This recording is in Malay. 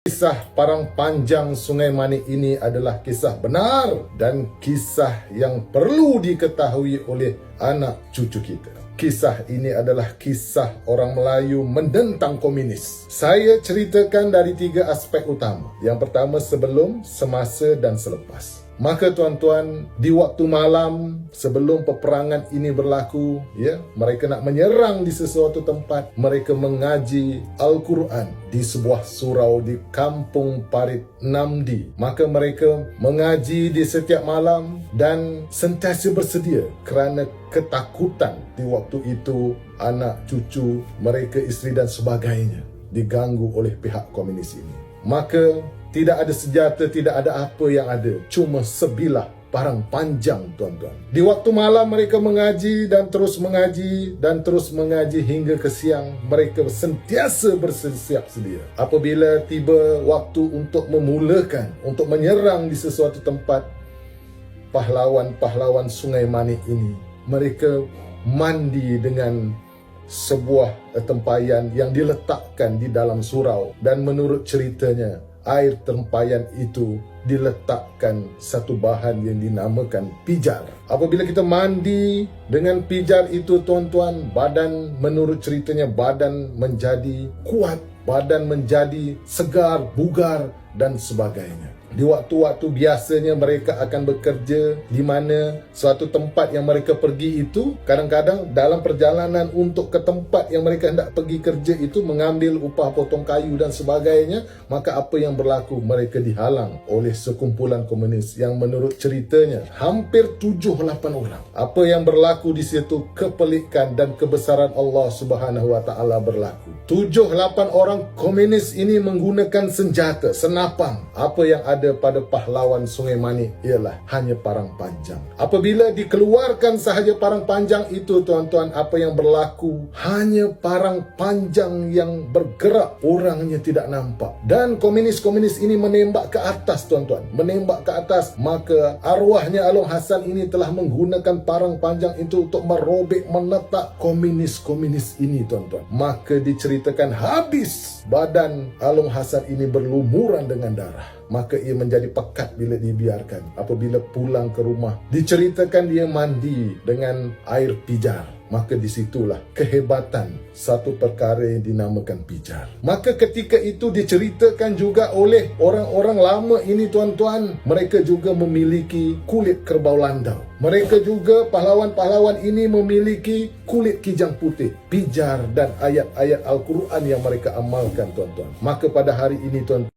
Kisah Parang Panjang Sungai Manik ini adalah kisah benar dan kisah yang perlu diketahui oleh anak cucu kita. Kisah ini adalah kisah orang Melayu menentang komunis. Saya ceritakan dari 3 aspek utama. Yang pertama sebelum, semasa dan selepas. Maka tuan-tuan, di waktu malam sebelum peperangan ini berlaku, mereka nak menyerang di sesuatu tempat, mereka mengaji Al-Quran di sebuah surau di Kampung Parit Namdi. Maka mereka mengaji di setiap malam dan sentiasa bersedia kerana ketakutan di waktu itu anak cucu mereka, isteri dan sebagainya diganggu oleh pihak komunis ini. Maka tidak ada senjata, tidak ada apa yang ada, cuma sebilah parang panjang, tuan-tuan. Di waktu malam mereka mengaji dan terus mengaji dan terus mengaji hingga ke siang. Mereka sentiasa bersiap sedia. Apabila tiba waktu untuk memulakan, untuk menyerang di sesuatu tempat, pahlawan-pahlawan Sungai Manik ini, mereka mandi dengan sebuah tempayan yang diletakkan di dalam surau. Dan menurut ceritanya, air tempayan itu diletakkan satu bahan yang dinamakan pijar. Apabila kita mandi dengan pijar itu, tuan-tuan, badan, menurut ceritanya, badan menjadi kuat, badan menjadi segar, bugar dan sebagainya. Di waktu-waktu biasanya mereka akan bekerja di mana suatu tempat yang mereka pergi itu, kadang-kadang dalam perjalanan untuk ke tempat yang mereka hendak pergi kerja itu, mengambil upah potong kayu dan sebagainya. Maka apa yang berlaku? Mereka dihalang oleh sekumpulan komunis yang menurut ceritanya hampir 7-8 orang. Apa yang berlaku di situ? Kepelikan dan kebesaran Allah Subhanahu Wa Taala berlaku. 7-8 orang komunis ini menggunakan senjata, senapang. Apa yang ada pada pahlawan Sungai Manik ialah hanya parang panjang. Apabila dikeluarkan sahaja parang panjang itu, tuan-tuan, apa yang berlaku? Hanya parang panjang yang bergerak, orangnya tidak nampak. Dan komunis-komunis ini menembak ke atas, tuan-tuan, menembak ke atas. Maka arwahnya Along Hassan ini telah menggunakan parang panjang itu untuk merobek, menetak komunis-komunis ini, tuan-tuan. Maka diceritakan habis badan Along Hassan ini berlumuran dengan darah. Maka ia menjadi pekat bila dibiarkan. Apabila pulang ke rumah, diceritakan dia mandi dengan air pijar. Maka disitulah kehebatan satu perkara yang dinamakan pijar. Maka ketika itu diceritakan juga oleh orang-orang lama ini, tuan-tuan, mereka juga memiliki kulit kerbau landau. Mereka juga, pahlawan-pahlawan ini, memiliki kulit kijang putih, pijar dan ayat-ayat Al-Quran yang mereka amalkan, tuan-tuan. Maka pada hari ini, tuan-tuan,